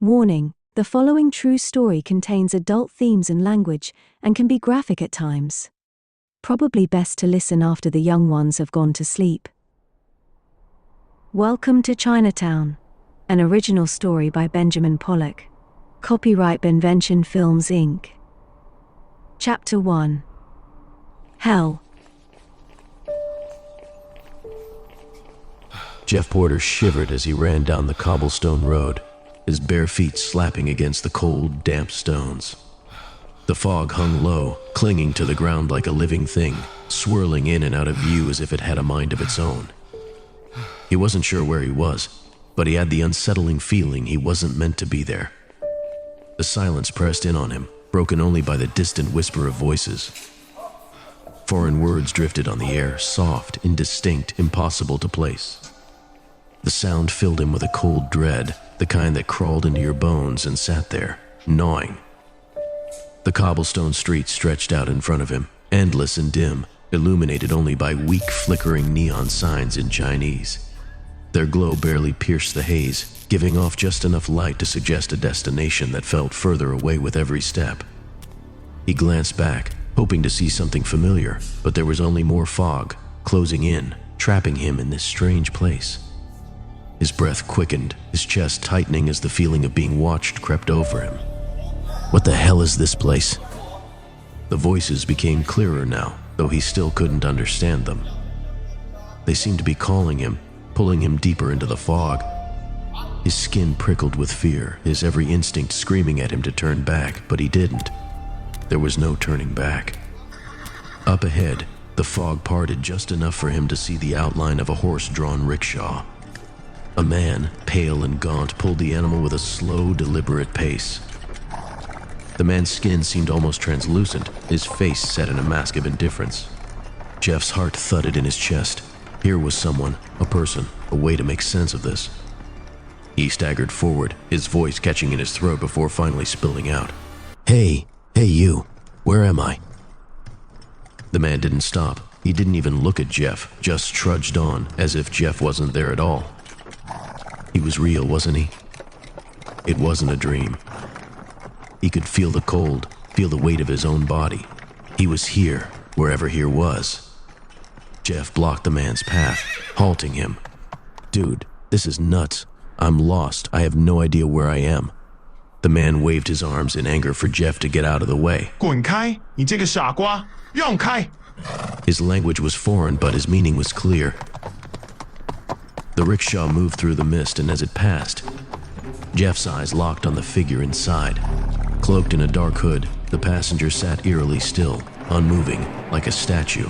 Warning: the following true story contains adult themes and language, and can be graphic at times. Probably best to listen after the young ones have gone to sleep. Welcome to Chinatown, an original story by Benjamin Pollock. Copyright Benvention Films Inc. Chapter 1. Hell. Jeff Porter shivered as he ran down the cobblestone road, his bare feet slapping against the cold, damp stones. The fog hung low, clinging to the ground like a living thing, swirling in and out of view as if it had a mind of its own. He wasn't sure where he was, but he had the unsettling feeling he wasn't meant to be there. The silence pressed in on him, broken only by the distant whisper of voices. Foreign words drifted on the air, soft, indistinct, impossible to place. The sound filled him with a cold dread, the kind that crawled into your bones and sat there, gnawing. The cobblestone street stretched out in front of him, endless and dim, illuminated only by weak, flickering neon signs in Chinese. Their glow barely pierced the haze, giving off just enough light to suggest a destination that felt further away with every step. He glanced back, hoping to see something familiar, but there was only more fog, closing in, trapping him in this strange place. His breath quickened, his chest tightening as the feeling of being watched crept over him. What the hell is this place? The voices became clearer now, though he still couldn't understand them. They seemed to be calling him, pulling him deeper into the fog. His skin prickled with fear, his every instinct screaming at him to turn back, but he didn't. There was no turning back. Up ahead, the fog parted just enough for him to see the outline of a horse-drawn rickshaw. A man, pale and gaunt, pulled the animal with a slow, deliberate pace. The man's skin seemed almost translucent, his face set in a mask of indifference. Jeff's heart thudded in his chest. Here was someone, a person, a way to make sense of this. He staggered forward, his voice catching in his throat before finally spilling out. Hey you, where am I?" The man didn't stop. He didn't even look at Jeff, just trudged on, as if Jeff wasn't there at all. He was real, wasn't he? It wasn't a dream. He could feel the cold, feel the weight of his own body. He was here, wherever here was. Jeff blocked the man's path, halting him. "Dude, this is nuts. I'm lost. I have no idea where I am." The man waved his arms in anger for Jeff to get out of the way. 滚开，你这个傻瓜，让开! His language was foreign, but his meaning was clear. The rickshaw moved through the mist, and as it passed, Jeff's eyes locked on the figure inside. Cloaked in a dark hood, the passenger sat eerily still, unmoving, like a statue.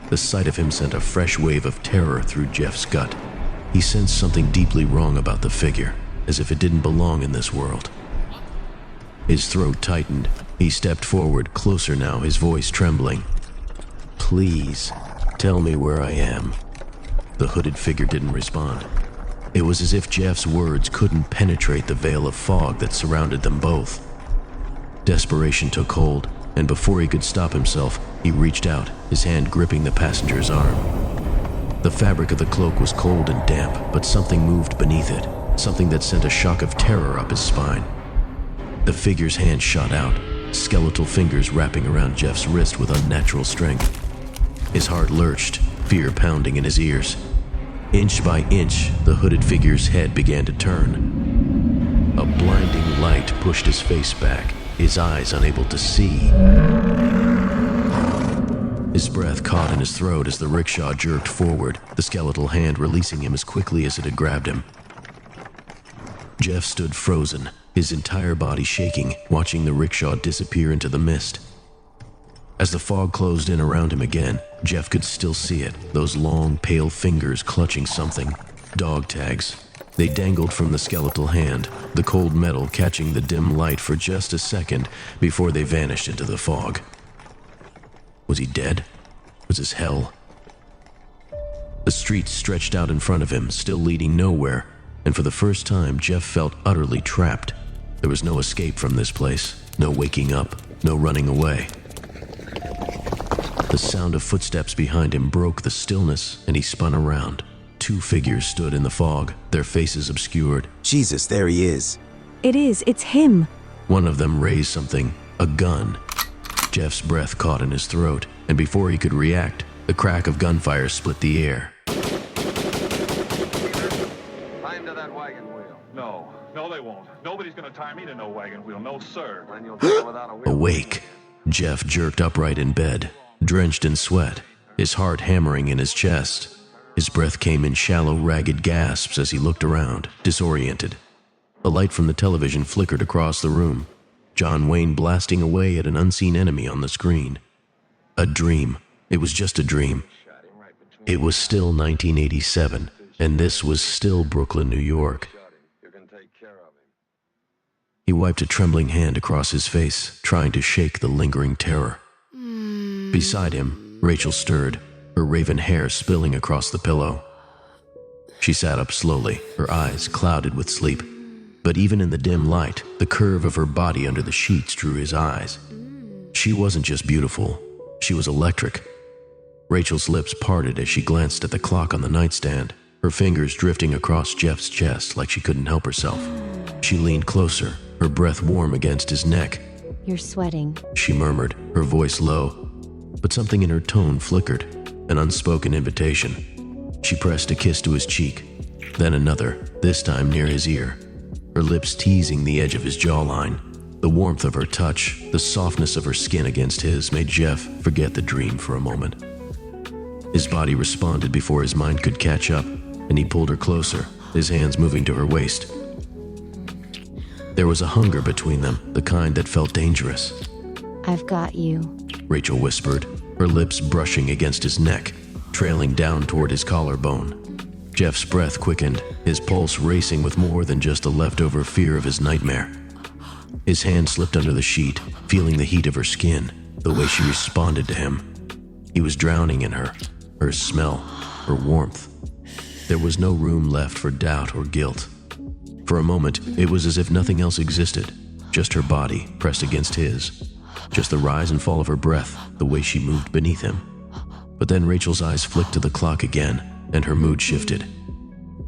The sight of him sent a fresh wave of terror through Jeff's gut. He sensed something deeply wrong about the figure, as if it didn't belong in this world. His throat tightened. He stepped forward, closer now, his voice trembling. "Please, tell me where I am." The hooded figure didn't respond. It was as if Jeff's words couldn't penetrate the veil of fog that surrounded them both. Desperation took hold, and before he could stop himself, he reached out, his hand gripping the passenger's arm. The fabric of the cloak was cold and damp, but something moved beneath it, something that sent a shock of terror up his spine. The figure's hand shot out, skeletal fingers wrapping around Jeff's wrist with unnatural strength. His heart lurched, fear pounding in his ears. Inch by inch, the hooded figure's head began to turn. A blinding light pushed his face back, his eyes unable to see. His breath caught in his throat as the rickshaw jerked forward, the skeletal hand releasing him as quickly as it had grabbed him. Jeff stood frozen, his entire body shaking, watching the rickshaw disappear into the mist. As the fog closed in around him again, Jeff could still see it, those long, pale fingers clutching something. Dog tags. They dangled from the skeletal hand, the cold metal catching the dim light for just a second before they vanished into the fog. Was he dead? Was this hell? The street stretched out in front of him, still leading nowhere, and for the first time, Jeff felt utterly trapped. There was no escape from this place, no waking up, no running away. The sound of footsteps behind him broke the stillness, and he spun around. Two figures stood in the fog, their faces obscured. Jesus, there he is. It's him. One of them raised something, a gun. Jeff's breath caught in his throat, and before he could react, the crack of gunfire split the air. Time to that wagon wheel. No, they won't. Nobody's gonna tie me to no wagon wheel, no sir. Then you'll go without a wheel. Awake, Jeff jerked upright in bed, drenched in sweat, his heart hammering in his chest. His breath came in shallow, ragged gasps as he looked around, disoriented. A light from the television flickered across the room, John Wayne blasting away at an unseen enemy on the screen. A dream. It was just a dream. It was still 1987, and this was still Brooklyn, New York. You can take care of him. He wiped a trembling hand across his face, trying to shake the lingering terror. Beside him, Rachel stirred, her raven hair spilling across the pillow. She sat up slowly, her eyes clouded with sleep. But even in the dim light, the curve of her body under the sheets drew his eyes. She wasn't just beautiful, she was electric. Rachel's lips parted as she glanced at the clock on the nightstand, her fingers drifting across Jeff's chest like she couldn't help herself. She leaned closer, her breath warm against his neck. You're sweating. She murmured, her voice low. But something in her tone flickered, an unspoken invitation. She pressed a kiss to his cheek, then another, this time near his ear. Her lips teasing the edge of his jawline. The warmth of her touch, the softness of her skin against his, made Jeff forget the dream for a moment. His body responded before his mind could catch up, and he pulled her closer, his hands moving to her waist. There was a hunger between them, the kind that felt dangerous. I've got you, Rachel whispered, her lips brushing against his neck, trailing down toward his collarbone. Jeff's breath quickened, his pulse racing with more than just a leftover fear of his nightmare. His hand slipped under the sheet, feeling the heat of her skin, the way she responded to him. He was drowning in her smell, her warmth. There was no room left for doubt or guilt. For a moment, it was as if nothing else existed, just her body pressed against his, just the rise and fall of her breath, the way she moved beneath him. But then Rachel's eyes flicked to the clock again, and her mood shifted.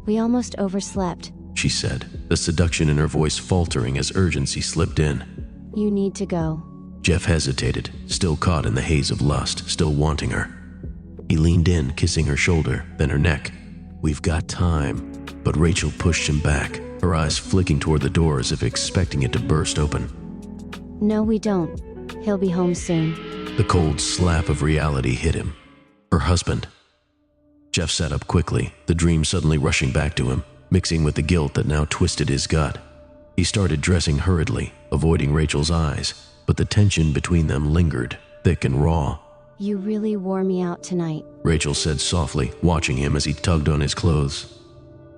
We almost overslept. She said, the seduction in her voice faltering as urgency slipped in. You need to go. Jeff hesitated, still caught in the haze of lust, still wanting her. He leaned in, kissing her shoulder, then her neck. We've got time. But Rachel pushed him back, her eyes flicking toward the door as if expecting it to burst open. No, we don't. He'll be home soon. The cold slap of reality hit him. Her husband. Jeff sat up quickly, the dream suddenly rushing back to him, mixing with the guilt that now twisted his gut. He started dressing hurriedly, avoiding Rachel's eyes, but the tension between them lingered, thick and raw. You really wore me out tonight, Rachel said softly, watching him as he tugged on his clothes.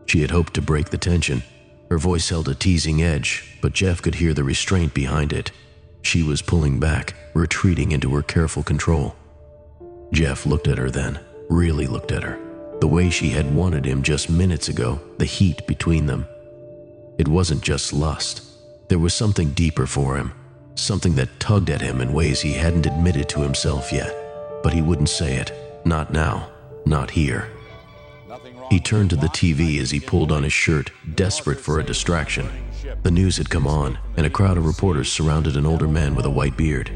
She had hoped to break the tension. Her voice held a teasing edge, but Jeff could hear the restraint behind it. She was pulling back, retreating into her careful control. Jeff looked at her then, really looked at her. The way she had wanted him just minutes ago, the heat between them. It wasn't just lust. There was something deeper for him, something that tugged at him in ways he hadn't admitted to himself yet. But he wouldn't say it, not now, not here. He turned to the TV as he pulled on his shirt, desperate for a distraction. The news had come on, and a crowd of reporters surrounded an older man with a white beard.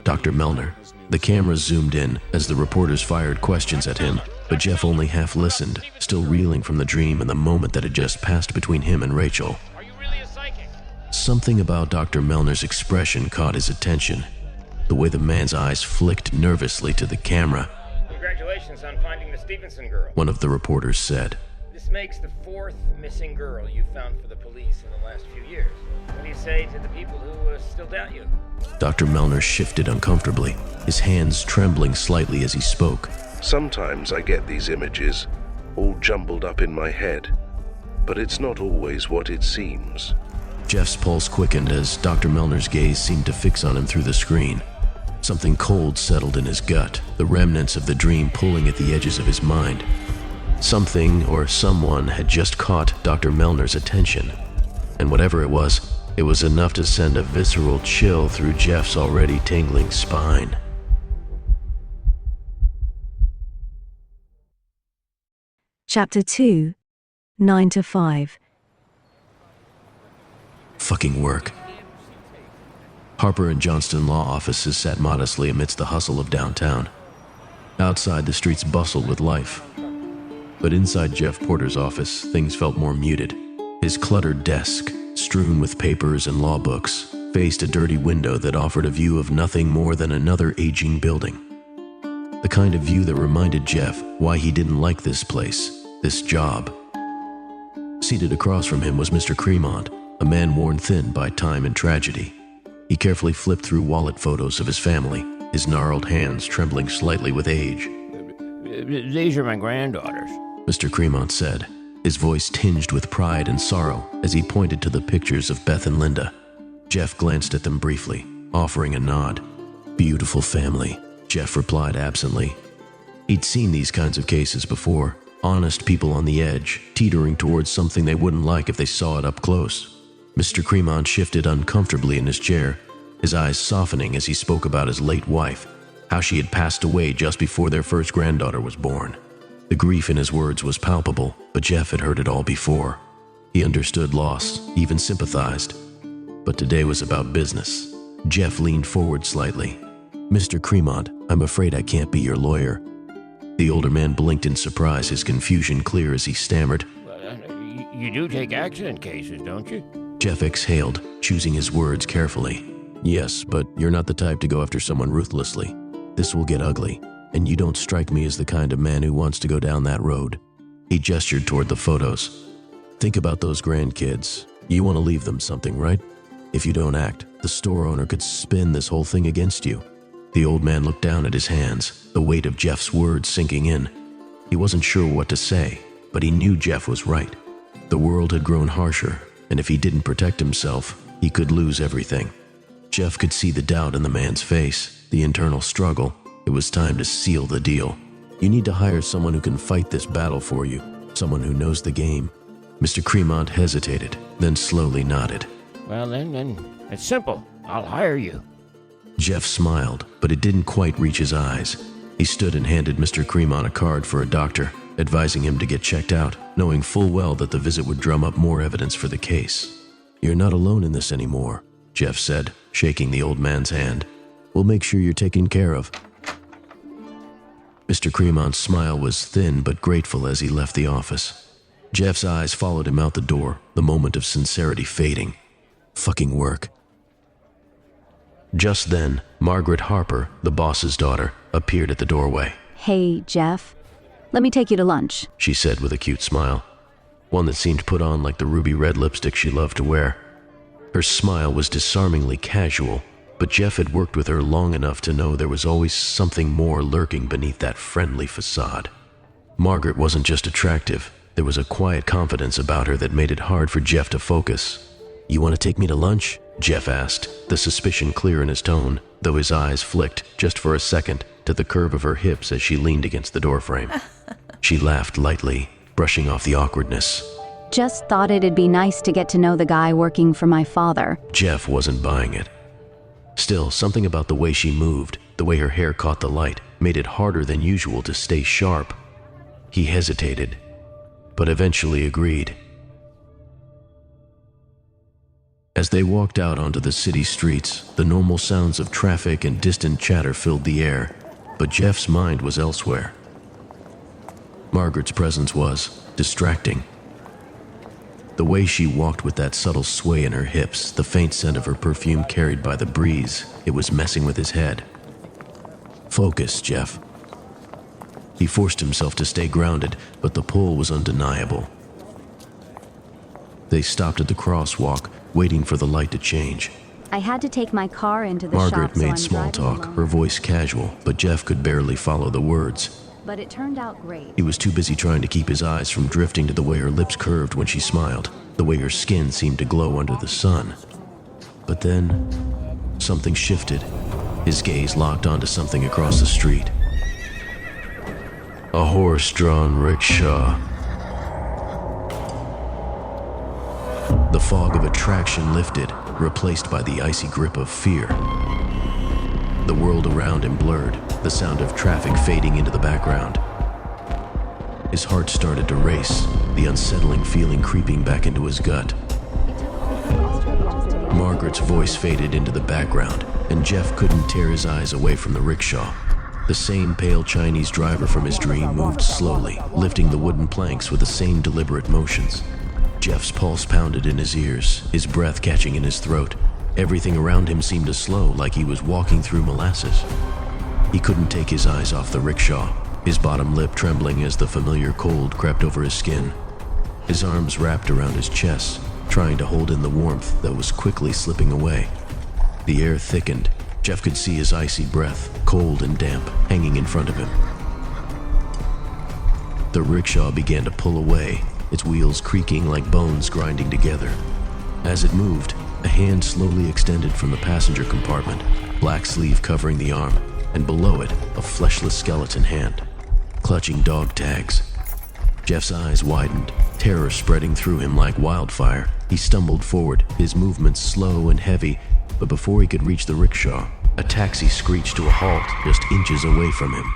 Dr. Melner. The cameras zoomed in as the reporters fired questions at him, but Jeff only half listened, still reeling from the dream and the moment that had just passed between him and Rachel. Are you really a psychic? Something about Dr. Melner's expression caught his attention. The way the man's eyes flicked nervously to the camera. Congratulations on finding the Stevenson girl. One of the reporters said. This makes the fourth missing girl you found for the police in the last few years. What do you say to the people who still doubt you? Dr. Melner shifted uncomfortably, his hands trembling slightly as he spoke. Sometimes I get these images, all jumbled up in my head, but it's not always what it seems. Jeff's pulse quickened as Dr. Melner's gaze seemed to fix on him through the screen. Something cold settled in his gut, the remnants of the dream pulling at the edges of his mind. Something or someone had just caught Dr. Melner's attention, and whatever it was enough to send a visceral chill through Jeff's already tingling spine. Chapter 2, 9 to 5. Fucking work. Harper and Johnston law offices sat modestly amidst the hustle of downtown. Outside, the streets bustled with life. But inside Jeff Porter's office, things felt more muted. His cluttered desk, strewn with papers and law books, faced a dirty window that offered a view of nothing more than another aging building. The kind of view that reminded Jeff why he didn't like this place, this job. Seated across from him was Mr. Cremont, a man worn thin by time and tragedy. He carefully flipped through wallet photos of his family, his gnarled hands trembling slightly with age. These are my granddaughters, Mr. Cremont said, his voice tinged with pride and sorrow as he pointed to the pictures of Beth and Linda. Jeff glanced at them briefly, offering a nod. Beautiful family, Jeff replied absently. He'd seen these kinds of cases before, honest people on the edge, teetering towards something they wouldn't like if they saw it up close. Mr. Cremont shifted uncomfortably in his chair, his eyes softening as he spoke about his late wife, how she had passed away just before their first granddaughter was born. The grief in his words was palpable, but Jeff had heard it all before. He understood loss, even sympathized. But today was about business. Jeff leaned forward slightly. Mr. Cremont, I'm afraid I can't be your lawyer. The older man blinked in surprise, his confusion clear as he stammered. You do take accident cases, don't you? Jeff exhaled, choosing his words carefully. Yes, but you're not the type to go after someone ruthlessly. This will get ugly, and you don't strike me as the kind of man who wants to go down that road. He gestured toward the photos. Think about those grandkids. You want to leave them something, right? If you don't act, the store owner could spin this whole thing against you. The old man looked down at his hands, the weight of Jeff's words sinking in. He wasn't sure what to say, but he knew Jeff was right. The world had grown harsher, and if he didn't protect himself, he could lose everything. Jeff could see the doubt in the man's face, the internal struggle. It was time to seal the deal. You need to hire someone who can fight this battle for you, someone who knows the game. Mr. Cremont hesitated, then slowly nodded. Well, then, it's simple. I'll hire you. Jeff smiled, but it didn't quite reach his eyes. He stood and handed Mr. Cremont a card for a doctor, advising him to get checked out, knowing full well that the visit would drum up more evidence for the case. You're not alone in this anymore, Jeff said, shaking the old man's hand. We'll make sure you're taken care of. Mr. Cremont's smile was thin but grateful as he left the office. Jeff's eyes followed him out the door, the moment of sincerity fading. Fucking work. Just then, Margaret Harper, the boss's daughter, appeared at the doorway. Hey, Jeff. Let me take you to lunch, she said with a cute smile, one that seemed put on like the ruby red lipstick she loved to wear. Her smile was disarmingly casual, but Jeff had worked with her long enough to know there was always something more lurking beneath that friendly facade. Margaret wasn't just attractive, there was a quiet confidence about her that made it hard for Jeff to focus. You want to take me to lunch? Jeff asked, the suspicion clear in his tone, though his eyes flicked, just for a second, to the curve of her hips as she leaned against the doorframe. She laughed lightly, brushing off the awkwardness. Just thought it'd be nice to get to know the guy working for my father. Jeff wasn't buying it. Still, something about the way she moved, the way her hair caught the light, made it harder than usual to stay sharp. He hesitated, but eventually agreed. As they walked out onto the city streets, the normal sounds of traffic and distant chatter filled the air, but Jeff's mind was elsewhere. Margaret's presence was distracting. The way she walked with that subtle sway in her hips, the faint scent of her perfume carried by the breeze, it was messing with his head. Focus, Jeff. He forced himself to stay grounded, but the pull was undeniable. They stopped at the crosswalk, waiting for the light to change. I had to take my car into the Margaret shop, so made I'm small driving talk, alone. her voice casual, but Jeff could barely follow the words. But it turned out great. He was too busy trying to keep his eyes from drifting to the way her lips curved when she smiled, the way her skin seemed to glow under the sun. But then, something shifted. His gaze locked onto something across the street. A horse-drawn rickshaw. The fog of attraction lifted, replaced by the icy grip of fear. The world around him blurred, the sound of traffic fading into the background. His heart started to race, the unsettling feeling creeping back into his gut. It took Margaret's voice faded into the background, and Jeff couldn't tear his eyes away from the rickshaw. The same pale Chinese driver from his dream moved slowly, lifting the wooden planks with the same deliberate motions. Jeff's pulse pounded in his ears, his breath catching in his throat. Everything around him seemed to slow, like he was walking through molasses. He couldn't take his eyes off the rickshaw, his bottom lip trembling as the familiar cold crept over his skin. His arms wrapped around his chest, trying to hold in the warmth that was quickly slipping away. The air thickened. Jeff could see his icy breath, cold and damp, hanging in front of him. The rickshaw began to pull away, its wheels creaking like bones grinding together. As it moved, a hand slowly extended from the passenger compartment, black sleeve covering the arm, and below it, a fleshless skeleton hand, clutching dog tags. Jeff's eyes widened, terror spreading through him like wildfire. He stumbled forward, his movements slow and heavy, but before he could reach the rickshaw, a taxi screeched to a halt just inches away from him.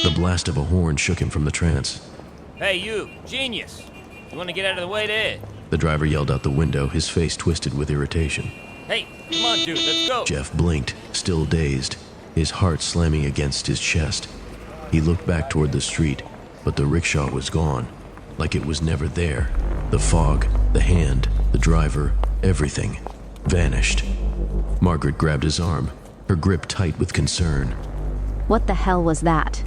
The blast of a horn shook him from the trance. Hey, you, genius! You want to get out of the way there? The driver yelled out the window, his face twisted with irritation. Hey, come on, dude, let's go! Jeff blinked, still dazed, his heart slamming against his chest. He looked back toward the street, but the rickshaw was gone, like it was never there. The fog, the hand, the driver, everything vanished. Margaret grabbed his arm, her grip tight with concern. What the hell was that?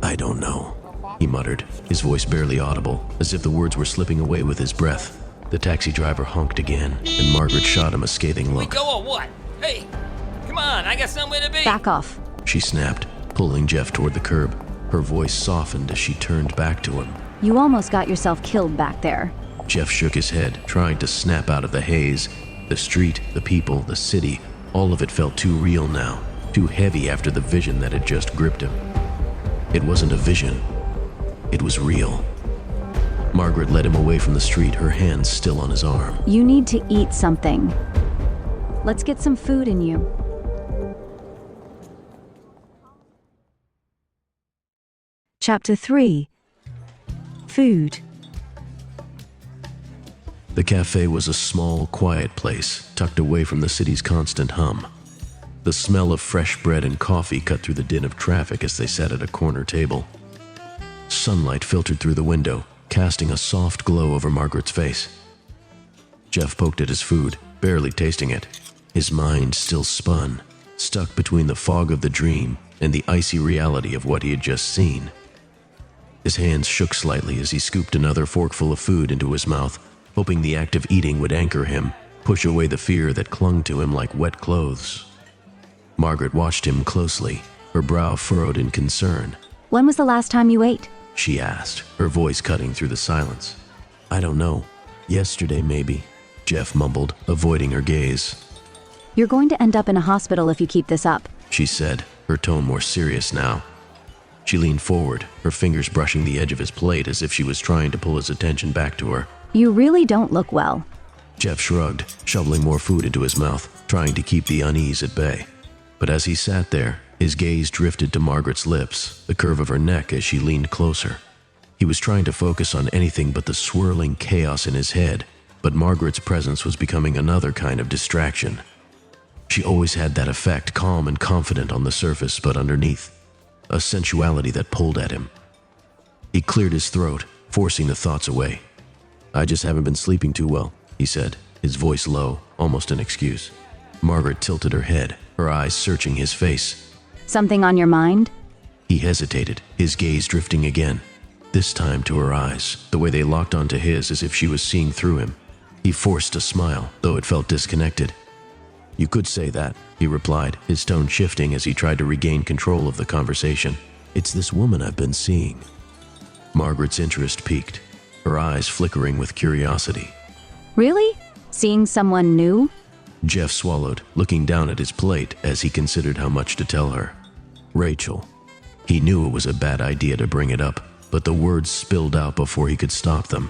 I don't know, he muttered, his voice barely audible, as if the words were slipping away with his breath. The taxi driver honked again, and Margaret shot him a scathing look. We go or what? Hey, come on, I got somewhere to be! Back off. She snapped, pulling Jeff toward the curb. Her voice softened as she turned back to him. You almost got yourself killed back there. Jeff shook his head, trying to snap out of the haze. The street, the people, the city, all of it felt too real now, too heavy after the vision that had just gripped him. It wasn't a vision. It was real. Margaret led him away from the street, her hands still on his arm. You need to eat something. Let's get some food in you. Chapter 3. Food. The cafe was a small, quiet place, tucked away from the city's constant hum. The smell of fresh bread and coffee cut through the din of traffic as they sat at a corner table. Sunlight filtered through the window, casting a soft glow over Margaret's face. Jeff poked at his food, barely tasting it. His mind still spun, stuck between the fog of the dream and the icy reality of what he had just seen. His hands shook slightly as he scooped another forkful of food into his mouth, hoping the act of eating would anchor him, push away the fear that clung to him like wet clothes. Margaret watched him closely, her brow furrowed in concern. When was the last time you ate? She asked, her voice cutting through the silence. I don't know. Yesterday, maybe, Jeff mumbled, avoiding her gaze. You're going to end up in a hospital if you keep this up, she said, her tone more serious now. She leaned forward, her fingers brushing the edge of his plate as if she was trying to pull his attention back to her. You really don't look well. Jeff shrugged, shoveling more food into his mouth, trying to keep the unease at bay. But as he sat there, his gaze drifted to Margaret's lips, the curve of her neck as she leaned closer. He was trying to focus on anything but the swirling chaos in his head, but Margaret's presence was becoming another kind of distraction. She always had that effect, calm and confident on the surface, but underneath, a sensuality that pulled at him. He cleared his throat, forcing the thoughts away. I just haven't been sleeping too well, he said, his voice low, almost an excuse. Margaret tilted her head, her eyes searching his face. Something on your mind? He hesitated, his gaze drifting again, this time to her eyes, the way they locked onto his as if she was seeing through him. He forced a smile, though it felt disconnected. You could say that, he replied, his tone shifting as he tried to regain control of the conversation. It's this woman I've been seeing. Margaret's interest piqued, her eyes flickering with curiosity. Really? Seeing someone new? Jeff swallowed, looking down at his plate as he considered how much to tell her. Rachel. He knew it was a bad idea to bring it up, but the words spilled out before he could stop them.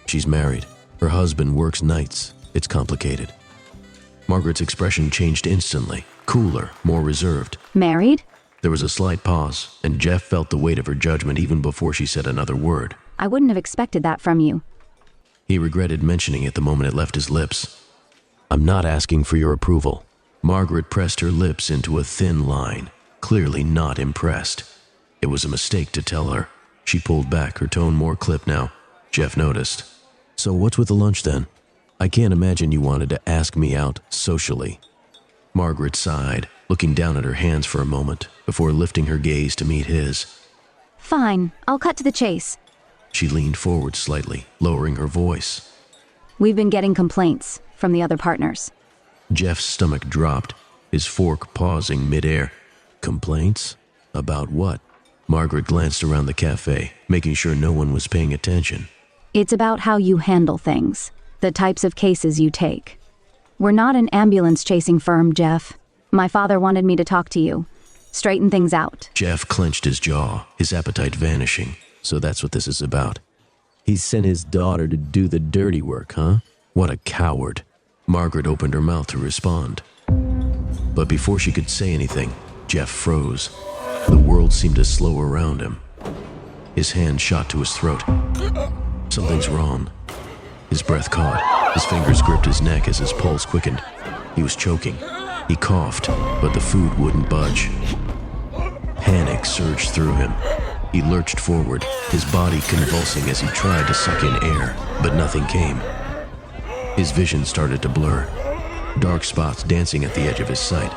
She's married. Her husband works nights. It's complicated. Margaret's expression changed instantly, cooler, more reserved. Married? There was a slight pause, and Jeff felt the weight of her judgment even before she said another word. I wouldn't have expected that from you. He regretted mentioning it the moment it left his lips. "I'm not asking for your approval." Margaret pressed her lips into a thin line, clearly not impressed. It was a mistake to tell her. She pulled back, her tone more clipped now. Jeff noticed. "So what's with the lunch then? I can't imagine you wanted to ask me out socially." Margaret sighed, looking down at her hands for a moment, before lifting her gaze to meet his. Fine, I'll cut to the chase. She leaned forward slightly, lowering her voice. We've been getting complaints from the other partners. Jeff's stomach dropped, his fork pausing midair. Complaints? About what? Margaret glanced around the cafe, making sure no one was paying attention. It's about how you handle things, the types of cases you take. We're not an ambulance-chasing firm, Jeff. My father wanted me to talk to you. Straighten things out. Jeff clenched his jaw, his appetite vanishing. So that's what this is about. He sent his daughter to do the dirty work, huh? What a coward. Margaret opened her mouth to respond. But before she could say anything, Jeff froze. The world seemed to slow around him. His hand shot to his throat. Something's wrong. His breath caught. His fingers gripped his neck as his pulse quickened. He was choking. He coughed, but the food wouldn't budge. Panic surged through him. He lurched forward, his body convulsing as he tried to suck in air, but nothing came. His vision started to blur, dark spots dancing at the edge of his sight.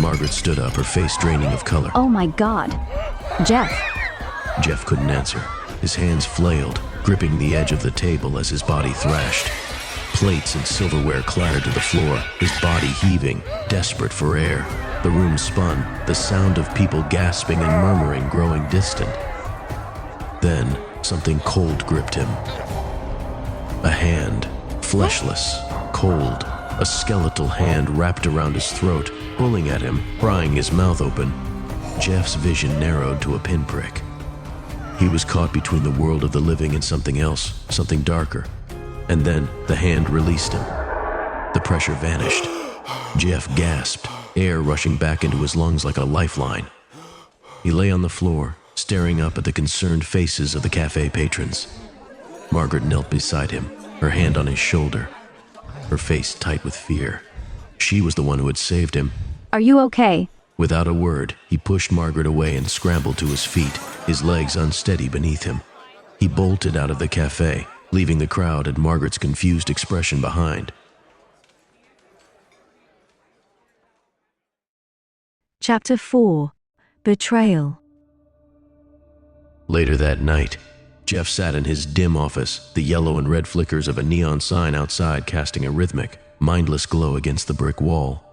Margaret stood up, her face draining of color. Oh my God. Jeff. Jeff couldn't answer. His hands flailed, gripping the edge of the table as his body thrashed. Plates and silverware clattered to the floor, his body heaving, desperate for air. The room spun, the sound of people gasping and murmuring growing distant. Then, something cold gripped him. A hand, fleshless, cold, a skeletal hand wrapped around his throat, pulling at him, prying his mouth open. Jeff's vision narrowed to a pinprick. He was caught between the world of the living and something else, something darker. And then, the hand released him. The pressure vanished. Jeff gasped, air rushing back into his lungs like a lifeline. He lay on the floor, staring up at the concerned faces of the cafe patrons. Margaret knelt beside him, her hand on his shoulder, her face tight with fear. She was the one who had saved him. Are you okay? Without a word, he pushed Margaret away and scrambled to his feet, his legs unsteady beneath him. He bolted out of the cafe, leaving the crowd and Margaret's confused expression behind. Chapter 4. Betrayal. Later that night, Jeff sat in his dim office, the yellow and red flickers of a neon sign outside casting a rhythmic, mindless glow against the brick wall.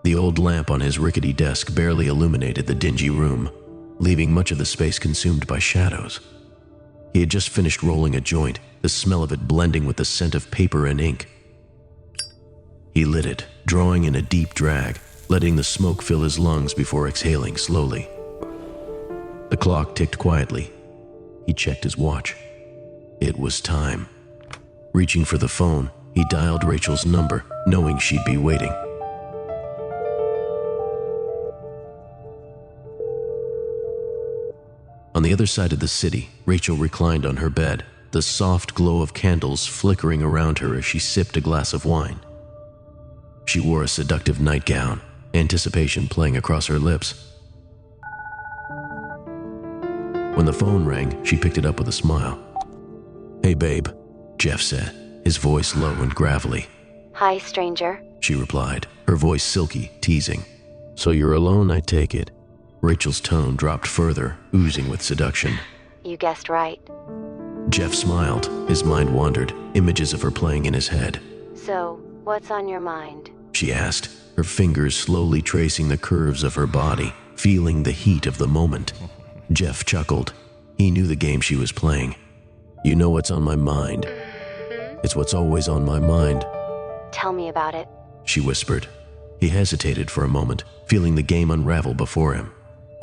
The old lamp on his rickety desk barely illuminated the dingy room, leaving much of the space consumed by shadows. He had just finished rolling a joint, the smell of it blending with the scent of paper and ink. He lit it, drawing in a deep drag, letting the smoke fill his lungs before exhaling slowly. The clock ticked quietly. He checked his watch. It was time. Reaching for the phone, he dialed Rachel's number, knowing she'd be waiting. On the other side of the city, Rachel reclined on her bed, the soft glow of candles flickering around her as she sipped a glass of wine. She wore a seductive nightgown, anticipation playing across her lips. When the phone rang, she picked it up with a smile. "Hey, babe," Jeff said, his voice low and gravelly. Hi, stranger. She replied, her voice silky, teasing. "So you're alone, I take it?" Rachel's tone dropped further, oozing with seduction. You guessed right. Jeff smiled, his mind wandered, images of her playing in his head. So, what's on your mind? She asked, her fingers slowly tracing the curves of her body, feeling the heat of the moment. Jeff chuckled. He knew the game she was playing. "You know what's on my mind. It's what's always on my mind." Tell me about it. She whispered. He hesitated for a moment, feeling the game unravel before him.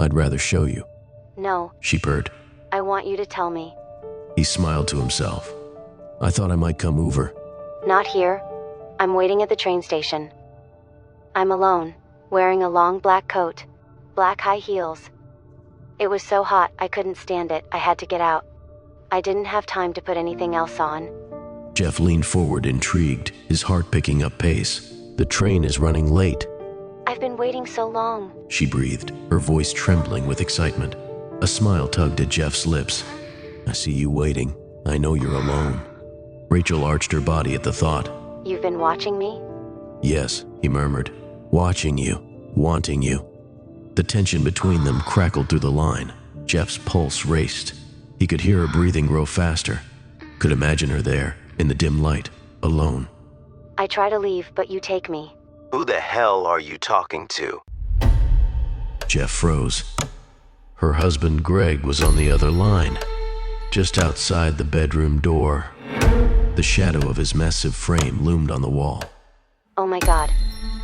"I'd rather show you." No. She purred. I want you to tell me. He smiled to himself. "I thought I might come over." Not here. I'm waiting at the train station. I'm alone, wearing a long black coat, black high heels. It was so hot I couldn't stand it. I had to get out. I didn't have time to put anything else on. Jeff leaned forward, intrigued, his heart picking up pace. The train is running late. I've been waiting so long. She breathed, her voice trembling with excitement. A smile tugged at Jeff's lips. I see you waiting. I know you're alone. Rachel arched her body at the thought. You've been watching me? Yes, he murmured. Watching you, wanting you. The tension between them crackled through the line. Jeff's pulse raced. He could hear her breathing grow faster. Could imagine her there, in the dim light, alone. I try to leave, but you take me. Who the hell are you talking to? Jeff froze. Her husband Greg was on the other line, just outside the bedroom door. The shadow of his massive frame loomed on the wall. Oh my God.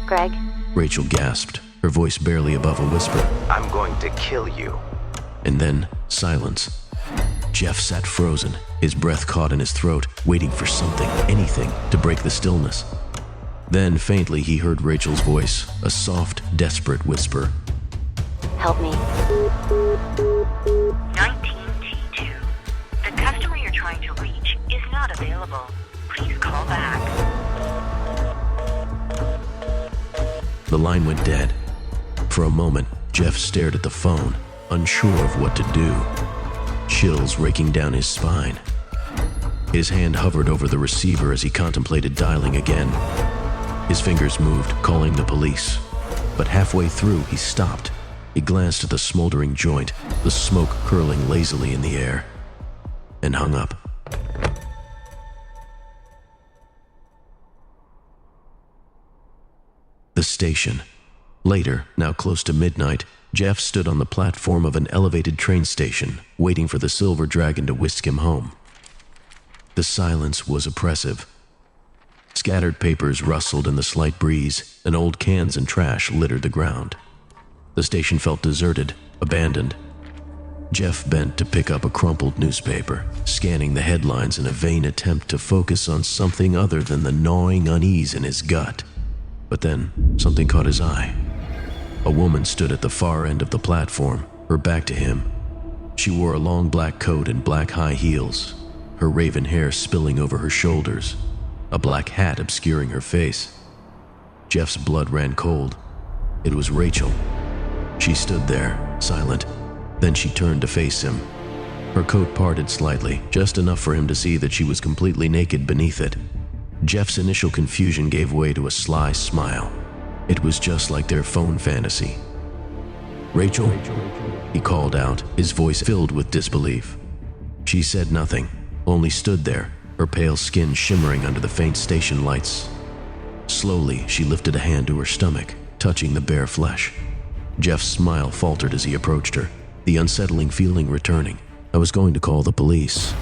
Greg? Rachel gasped, her voice barely above a whisper. I'm going to kill you. And then, silence. Jeff sat frozen, his breath caught in his throat, waiting for something, anything, to break the stillness. Then, faintly, he heard Rachel's voice, a soft, desperate whisper. Help me. 19T2. The customer you're trying to reach is not available. Please call back. The line went dead. For a moment, Jeff stared at the phone, unsure of what to do. Chills raking down his spine. His hand hovered over the receiver as he contemplated dialing again. His fingers moved, calling the police. But halfway through, he stopped. He glanced at the smoldering joint, the smoke curling lazily in the air, and hung up. The station. Later, now close to midnight, Jeff stood on the platform of an elevated train station, waiting for the Silver Dragon to whisk him home. The silence was oppressive. Scattered papers rustled in the slight breeze, and old cans and trash littered the ground. The station felt deserted, abandoned. Jeff bent to pick up a crumpled newspaper, scanning the headlines in a vain attempt to focus on something other than the gnawing unease in his gut. But then, something caught his eye. A woman stood at the far end of the platform, her back to him. She wore a long black coat and black high heels, her raven hair spilling over her shoulders, a black hat obscuring her face. Jeff's blood ran cold. It was Rachel. She stood there, silent. Then she turned to face him. Her coat parted slightly, just enough for him to see that she was completely naked beneath it. Jeff's initial confusion gave way to a sly smile. It was just like their phone fantasy. Rachel? He called out, his voice filled with disbelief. She said nothing, only stood there, her pale skin shimmering under the faint station lights. Slowly, she lifted a hand to her stomach, touching the bare flesh. Jeff's smile faltered as he approached her, the unsettling feeling returning. I was going to call the police.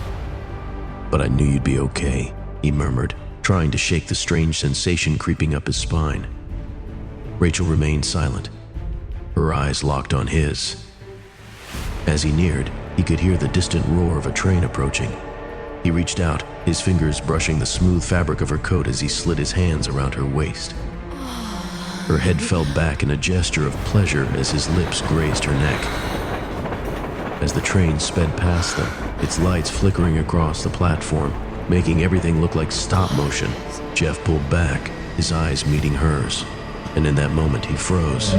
But I knew you'd be okay, he murmured, trying to shake the strange sensation creeping up his spine. Rachel remained silent, her eyes locked on his. As he neared, he could hear the distant roar of a train approaching. He reached out, his fingers brushing the smooth fabric of her coat as he slid his hands around her waist. Her head fell back in a gesture of pleasure as his lips grazed her neck. As the train sped past them, its lights flickering across the platform, making everything look like stop motion, Jeff pulled back, his eyes meeting hers. And in that moment, he froze.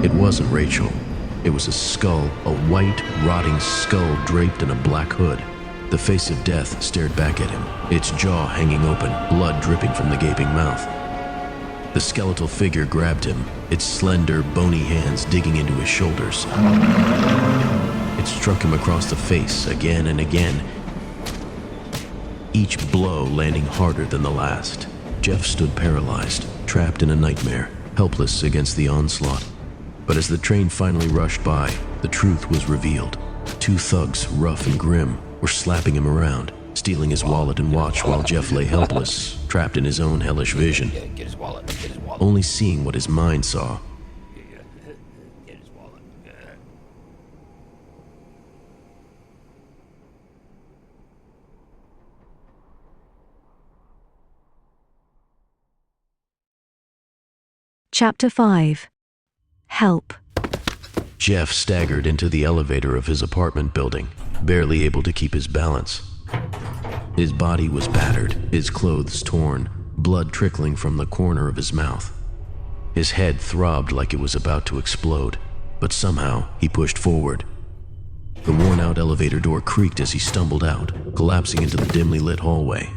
It wasn't Rachel. It was a skull, a white, rotting skull draped in a black hood. The face of death stared back at him, its jaw hanging open, blood dripping from the gaping mouth. The skeletal figure grabbed him, its slender, bony hands digging into his shoulders. It struck him across the face again and again, each blow landing harder than the last. Jeff stood paralyzed, trapped in a nightmare, helpless against the onslaught. But as the train finally rushed by, the truth was revealed. Two thugs, rough and grim, were slapping him around, stealing his wallet and watch while Jeff lay helpless, trapped in his own hellish vision, only seeing what his mind saw. Chapter 5. Help. Jeff staggered into the elevator of his apartment building. barely able to keep his balance. His body was battered, his clothes torn, blood trickling from the corner of his mouth. His head throbbed like it was about to explode, but somehow he pushed forward. The worn-out elevator door creaked as he stumbled out, collapsing into the dimly lit hallway.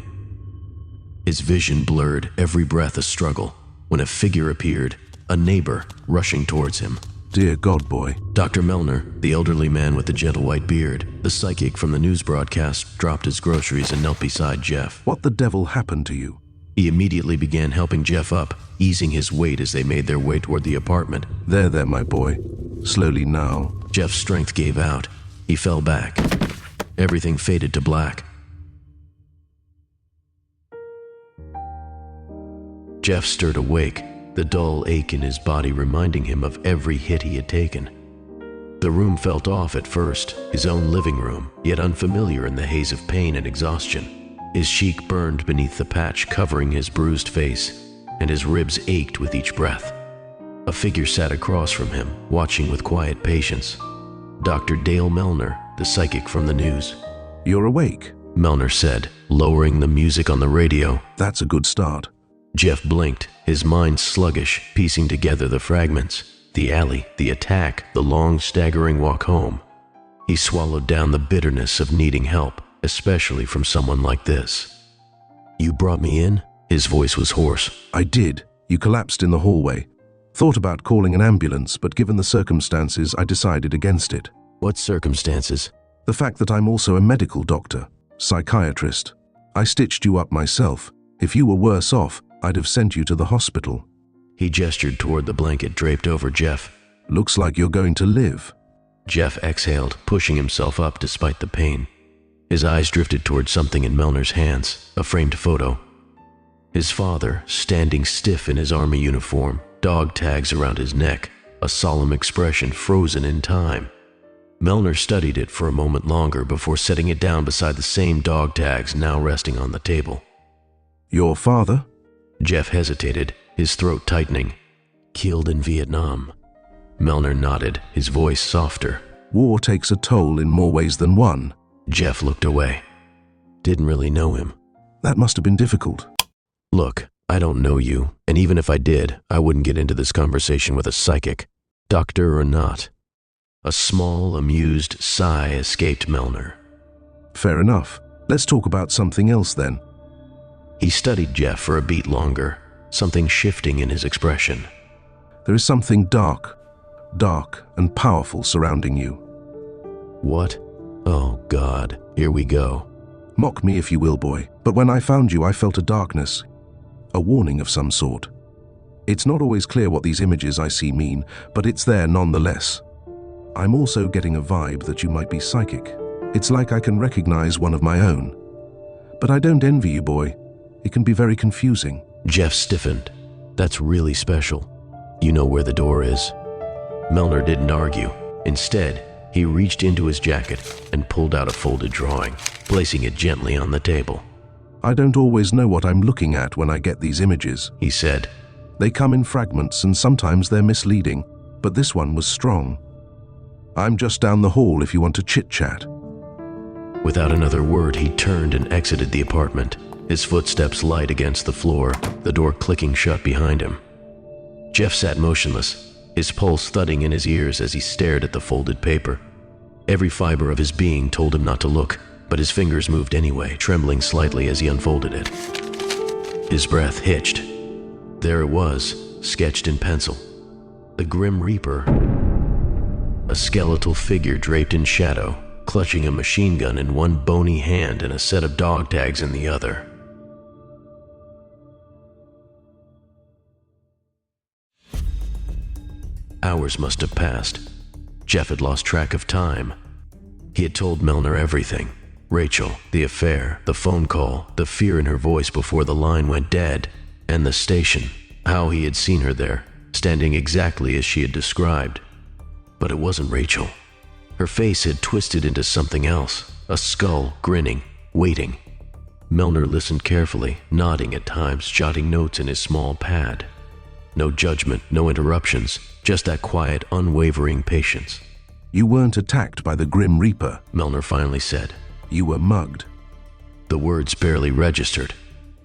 His vision blurred, every breath a struggle, when a figure appeared, a neighbor, rushing towards him. Dear God, boy. Dr. Melner, the elderly man with the gentle white beard, the psychic from the news broadcast, dropped his groceries and knelt beside Jeff. What the devil happened to you? He immediately began helping Jeff up, easing his weight as they made their way toward the apartment. There, my boy. Slowly now. Jeff's strength gave out. He fell back. Everything faded to black. Jeff stirred awake, the dull ache in his body reminding him of every hit he had taken. The room felt off at first, his own living room, yet unfamiliar in the haze of pain and exhaustion. His cheek burned beneath the patch covering his bruised face, and his ribs ached with each breath. A figure sat across from him, watching with quiet patience. Dr. Dale Melner, the psychic from the news. You're awake, Melner said, lowering the music on the radio. That's a good start. Jeff blinked, his mind sluggish, piecing together the fragments. The alley, the attack, the long, staggering walk home. He swallowed down the bitterness of needing help, especially from someone like this. You brought me in? His voice was hoarse. I did. You collapsed in the hallway. Thought about calling an ambulance, but given the circumstances, I decided against it. What circumstances? The fact that I'm also a medical doctor, psychiatrist. I stitched you up myself. If you were worse off, I'd have sent you to the hospital. He gestured toward the blanket draped over Jeff. Looks like you're going to live. Jeff exhaled, pushing himself up despite the pain. His eyes drifted toward something in Melner's hands, a framed photo. His father, standing stiff in his army uniform, dog tags around his neck, a solemn expression frozen in time. Melner studied it for a moment longer before setting it down beside the same dog tags now resting on the table. Your father? Jeff hesitated, his throat tightening. Killed in Vietnam. Melner nodded, his voice softer. War takes a toll in more ways than one. Jeff looked away. Didn't really know him. That must have been difficult. Look, I don't know you, and even if I did, I wouldn't get into this conversation with a psychic, doctor or not. A small, amused sigh escaped Melner. Fair enough. Let's talk about something else then. He studied Jeff for a beat longer, something shifting in his expression. There is something dark and powerful surrounding you. What? Oh, God, here we go. Mock me if you will, boy, but when I found you, I felt a darkness, a warning of some sort. It's not always clear what these images I see mean, but it's there nonetheless. I'm also getting a vibe that you might be psychic. It's like I can recognize one of my own. But I don't envy you, boy. It can be very confusing. Jeff stiffened. That's really special. You know where the door is. Melner didn't argue. Instead, he reached into his jacket and pulled out a folded drawing, placing it gently on the table. I don't always know what I'm looking at when I get these images, he said. They come in fragments and sometimes they're misleading, but this one was strong. I'm just down the hall if you want to chit-chat. Without another word, he turned and exited the apartment, his footsteps light against the floor, the door clicking shut behind him. Jeff sat motionless, his pulse thudding in his ears as he stared at the folded paper. Every fiber of his being told him not to look, but his fingers moved anyway, trembling slightly as he unfolded it. His breath hitched. There it was, sketched in pencil. The Grim Reaper. A skeletal figure draped in shadow, clutching a machine gun in one bony hand and a set of dog tags in the other. Hours must have passed. Jeff had lost track of time. He had told Melner everything. Rachel, the affair, the phone call, the fear in her voice before the line went dead, and the station, how he had seen her there, standing exactly as she had described. But it wasn't Rachel. Her face had twisted into something else, a skull, grinning, waiting. Melner listened carefully, nodding at times, jotting notes in his small pad. No judgment, no interruptions, just that quiet, unwavering patience. You weren't attacked by the Grim Reaper. Melner finally said. You were mugged. The words barely registered.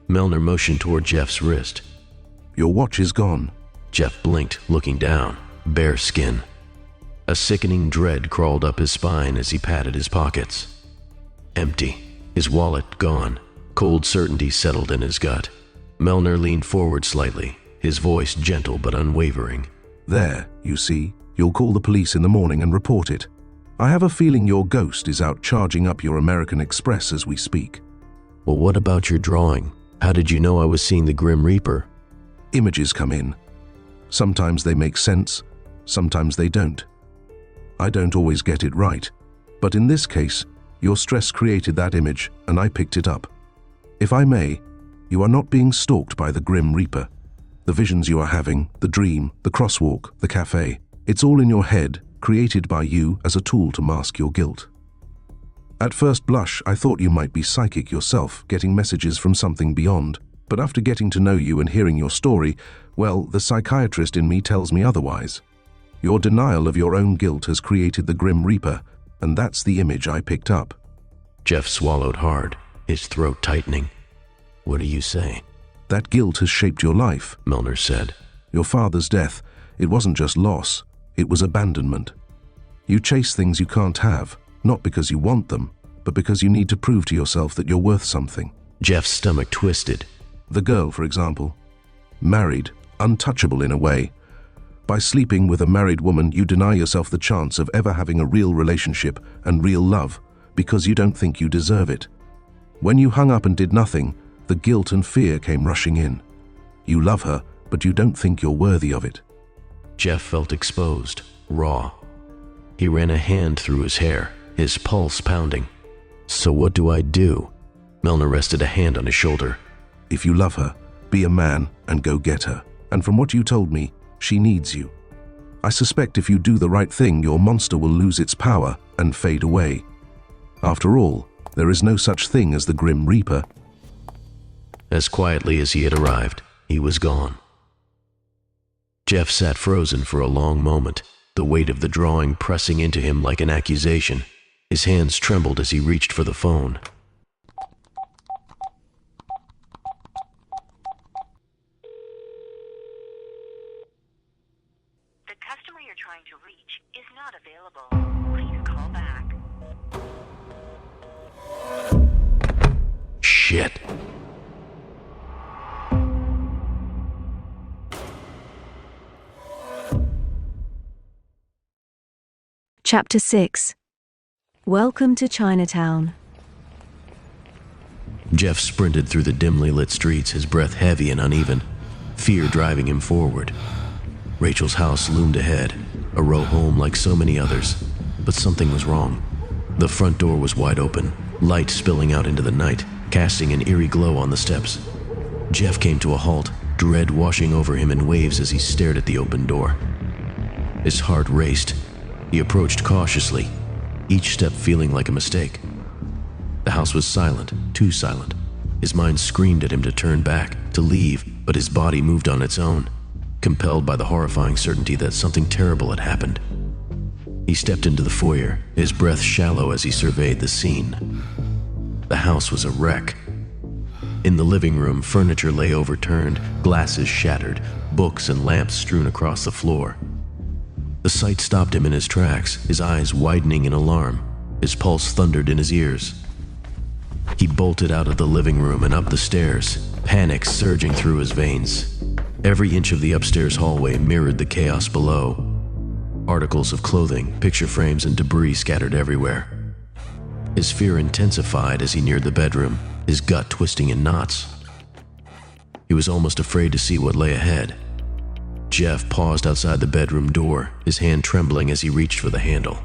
Melner motioned toward Jeff's wrist. Your watch is gone. Jeff blinked, looking down, bare skin. A sickening dread crawled up his spine as he patted his pockets. Empty, his wallet gone. Cold certainty settled in his gut. Melner leaned forward slightly, his voice gentle but unwavering. There, you see, you'll call the police in the morning and report it. I have a feeling your ghost is out charging up your American Express as we speak. Well, what about your drawing? How did you know I was seeing the Grim Reaper? Images come in. Sometimes they make sense, sometimes they don't. I don't always get it right, but in this case, your stress created that image and I picked it up. If I may, you are not being stalked by the Grim Reaper. The visions you are having, the dream, the crosswalk, the cafe, it's all in your head, created by you as a tool to mask your guilt. At first blush, I thought you might be psychic yourself, getting messages from something beyond. But after getting to know you and hearing your story, well, the psychiatrist in me tells me otherwise. Your denial of your own guilt has created the Grim Reaper, and that's the image I picked up. Jeff swallowed hard, his throat tightening. What do you say? That guilt has shaped your life, Melner said. Your father's death, it wasn't just loss, it was abandonment. You chase things you can't have, not because you want them, but because you need to prove to yourself that you're worth something. Jeff's stomach twisted. The girl, for example. Married, untouchable in a way. By sleeping with a married woman, you deny yourself the chance of ever having a real relationship and real love because you don't think you deserve it. When you hung up and did nothing, the guilt and fear came rushing in. You love her, but you don't think you're worthy of it. Jeff felt exposed, raw. He ran a hand through his hair, his pulse pounding. So what do I do? Melner rested a hand on his shoulder. If you love her, be a man and go get her. And from what you told me, she needs you. I suspect if you do the right thing, your monster will lose its power and fade away. After all, there is no such thing as the Grim Reaper. As quietly as he had arrived, he was gone. Jeff sat frozen for a long moment, the weight of the drawing pressing into him like an accusation. His hands trembled as he reached for the phone. The customer you're trying to reach is not available. Please call back. Shit. Chapter 6. Welcome to Chinatown. Jeff sprinted through the dimly lit streets, his breath heavy and uneven, fear driving him forward. Rachel's house loomed ahead, a row home like so many others, but something was wrong. The front door was wide open, light spilling out into the night, casting an eerie glow on the steps. Jeff came to a halt, dread washing over him in waves as he stared at the open door. His heart raced. He approached cautiously, each step feeling like a mistake. The house was silent, too silent. His mind screamed at him to turn back, to leave, but his body moved on its own, compelled by the horrifying certainty that something terrible had happened. He stepped into the foyer, his breath shallow as he surveyed the scene. The house was a wreck. In the living room, furniture lay overturned, glasses shattered, books and lamps strewn across the floor. The sight stopped him in his tracks, his eyes widening in alarm. His pulse thundered in his ears. He bolted out of the living room and up the stairs, panic surging through his veins. Every inch of the upstairs hallway mirrored the chaos below. Articles of clothing, picture frames, and debris scattered everywhere. His fear intensified as he neared the bedroom, his gut twisting in knots. He was almost afraid to see what lay ahead. Jeff paused outside the bedroom door, his hand trembling as he reached for the handle.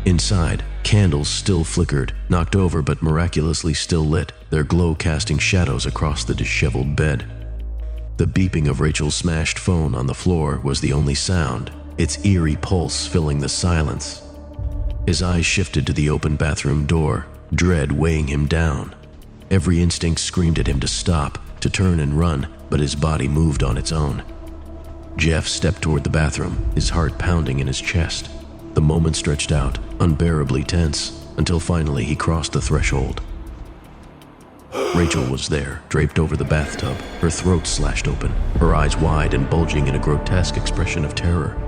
Inside, candles still flickered, knocked over but miraculously still lit, their glow casting shadows across the disheveled bed. The beeping of Rachel's smashed phone on the floor was the only sound, its eerie pulse filling the silence. His eyes shifted to the open bathroom door, dread weighing him down. Every instinct screamed at him to stop, to turn and run, but his body moved on its own. Jeff stepped toward the bathroom, his heart pounding in his chest. The The moment stretched out, unbearably tense, until finally he crossed the threshold. Rachel was there, draped over the bathtub, her throat slashed open, her eyes wide and bulging in a grotesque expression of terror.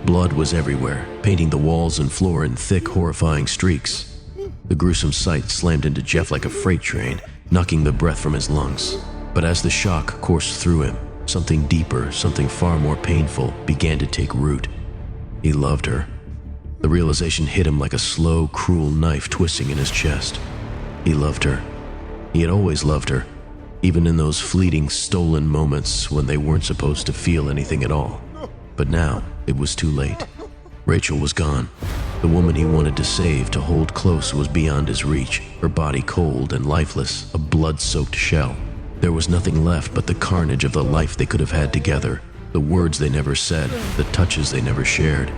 Blood was everywhere, painting the walls and floor in thick, horrifying streaks. The gruesome sight slammed into Jeff like a freight train, knocking the breath from his lungs. But as the shock coursed through him, something deeper, something far more painful, began to take root. He loved her. The realization hit him like a slow, cruel knife twisting in his chest. He loved her. He had always loved her, even in those fleeting, stolen moments when they weren't supposed to feel anything at all. But now, it was too late. Rachel was gone. The woman he wanted to save, to hold close, was beyond his reach, her body cold and lifeless, a blood-soaked shell. There was nothing left but the carnage of the life they could have had together, the words they never said, the touches they never shared.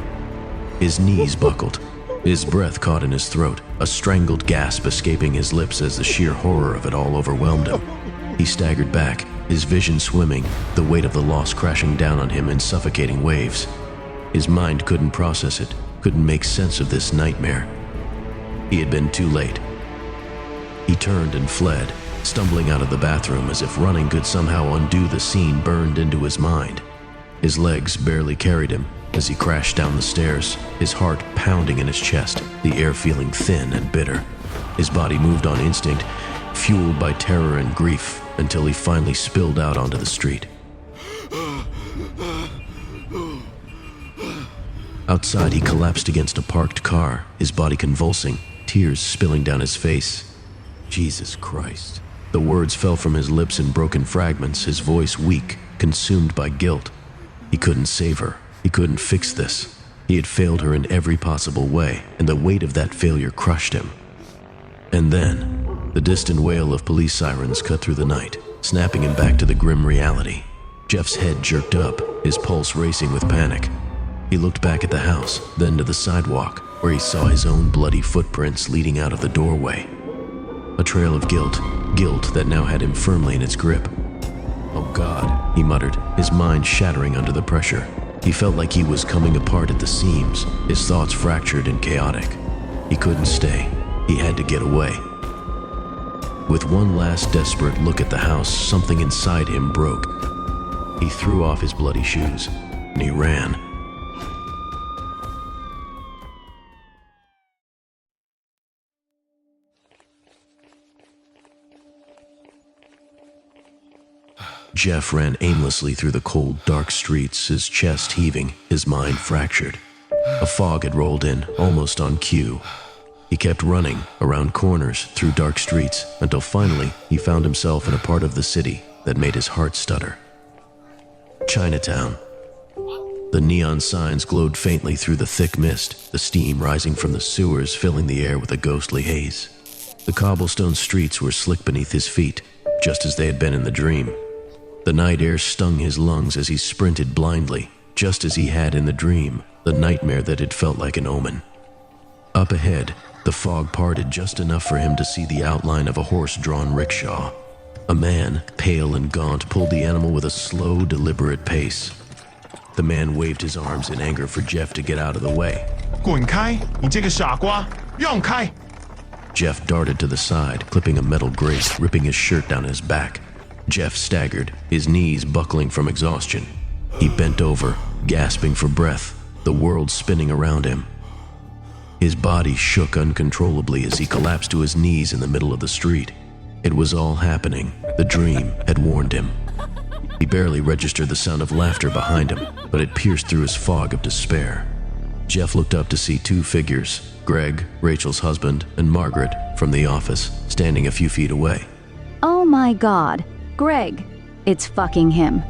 His knees buckled. His breath caught in his throat, a strangled gasp escaping his lips as the sheer horror of it all overwhelmed him. He staggered back, his vision swimming, the weight of the loss crashing down on him in suffocating waves. His mind couldn't process it, couldn't make sense of this nightmare. He had been too late. He turned and fled, stumbling out of the bathroom as if running could somehow undo the scene burned into his mind. His legs barely carried him as he crashed down the stairs, his heart pounding in his chest, the air feeling thin and bitter. His body moved on instinct, fueled by terror and grief, until he finally spilled out onto the street. Outside, he collapsed against a parked car, his body convulsing, tears spilling down his face. Jesus Christ. The words fell from his lips in broken fragments, his voice weak, consumed by guilt. He couldn't save her. He couldn't fix this. He had failed her in every possible way, and the weight of that failure crushed him. And then, the distant wail of police sirens cut through the night, snapping him back to the grim reality. Jeff's head jerked up, his pulse racing with panic. He looked back at the house, then to the sidewalk, where he saw his own bloody footprints leading out of the doorway. A trail of guilt that now had him firmly in its grip. Oh God, he muttered, his mind shattering under the pressure. He felt like he was coming apart at the seams, his thoughts fractured and chaotic. He couldn't stay. He had to get away. With one last desperate look at the house, something inside him broke. He threw off his bloody shoes, and he ran. Jeff ran aimlessly through the cold, dark streets, his chest heaving, his mind fractured. A fog had rolled in, almost on cue. He kept running, around corners, through dark streets, until finally he found himself in a part of the city that made his heart stutter. Chinatown. The neon signs glowed faintly through the thick mist, the steam rising from the sewers filling the air with a ghostly haze. The cobblestone streets were slick beneath his feet, just as they had been in the dream. The night air stung his lungs as he sprinted blindly, just as he had in the dream, the nightmare that had felt like an omen. Up ahead, the fog parted just enough for him to see the outline of a horse-drawn rickshaw. A man, pale and gaunt, pulled the animal with a slow, deliberate pace. The man waved his arms in anger for Jeff to get out of the way. 滚开，你这个傻瓜，让开！ Jeff darted to the side, clipping a metal grate, ripping his shirt down his back. Jeff staggered, his knees buckling from exhaustion. He bent over, gasping for breath, the world spinning around him. His body shook uncontrollably as he collapsed to his knees in the middle of the street. It was all happening. The dream had warned him. He barely registered the sound of laughter behind him, but it pierced through his fog of despair. Jeff looked up to see two figures, Greg, Rachel's husband, and Margaret, from the office, standing a few feet away. Oh my God, Greg, it's fucking him.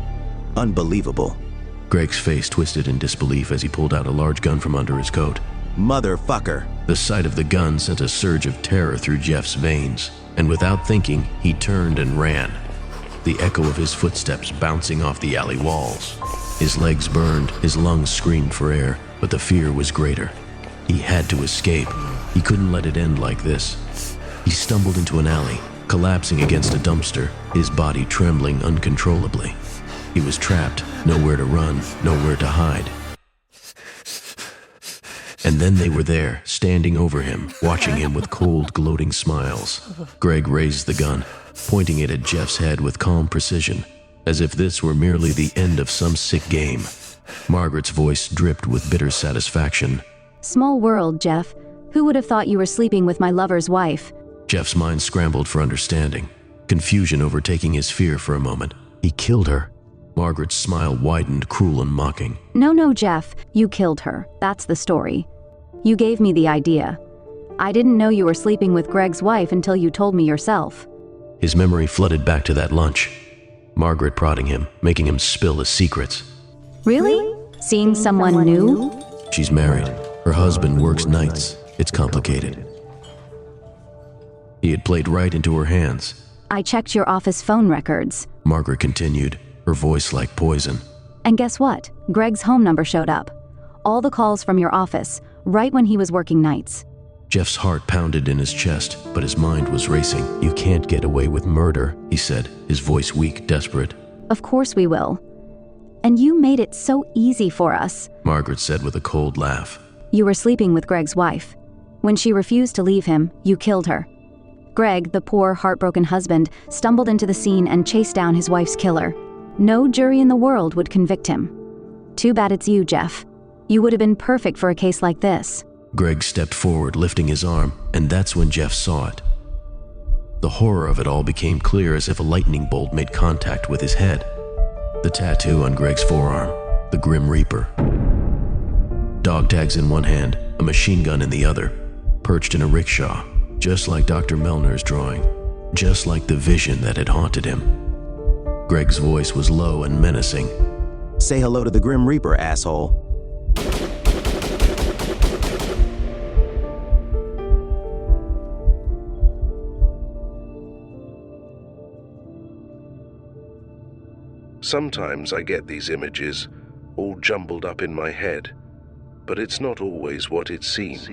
Unbelievable. Greg's face twisted in disbelief as he pulled out a large gun from under his coat. Motherfucker. The sight of the gun sent a surge of terror through Jeff's veins, and without thinking, he turned and ran. The echo of his footsteps bouncing off the alley walls. His legs burned, his lungs screamed for air, but the fear was greater. He had to escape. He couldn't let it end like this. He stumbled into an alley, collapsing against a dumpster, his body trembling uncontrollably. He was trapped, nowhere to run, nowhere to hide. And then they were there, standing over him, watching him with cold, gloating smiles. Greg raised the gun, pointing it at Jeff's head with calm precision, as if this were merely the end of some sick game. Margaret's voice dripped with bitter satisfaction. Small world, Jeff. Who would have thought you were sleeping with my lover's wife? Jeff's mind scrambled for understanding, confusion overtaking his fear for a moment. He killed her. Margaret's smile widened, cruel and mocking. No, Jeff. You killed her. That's the story. You gave me the idea. I didn't know you were sleeping with Greg's wife until you told me yourself. His memory flooded back to that lunch. Margaret prodding him, making him spill his secrets. Really? Seeing someone new? She's married. Her husband works nights. It's complicated. He had played right into her hands. I checked your office phone records. Margaret continued, her voice like poison. And guess what? Greg's home number showed up. All the calls from your office, right when he was working nights. Jeff's heart pounded in his chest, but his mind was racing. You can't get away with murder, he said, his voice weak, desperate. Of course we will. And you made it so easy for us, Margaret said with a cold laugh. You were sleeping with Greg's wife. When she refused to leave him, you killed her. Greg, the poor, heartbroken husband, stumbled into the scene and chased down his wife's killer. No jury in the world would convict him. Too bad it's you, Jeff. You would have been perfect for a case like this. Greg stepped forward, lifting his arm, and that's when Jeff saw it. The horror of it all became clear as if a lightning bolt made contact with his head. The tattoo on Greg's forearm, the Grim Reaper. Dog tags in one hand, a machine gun in the other, perched in a rickshaw, just like Dr. Melner's drawing, just like the vision that had haunted him. Greg's voice was low and menacing. Say hello to the Grim Reaper, asshole. Sometimes I get these images, all jumbled up in my head, but it's not always what it seems.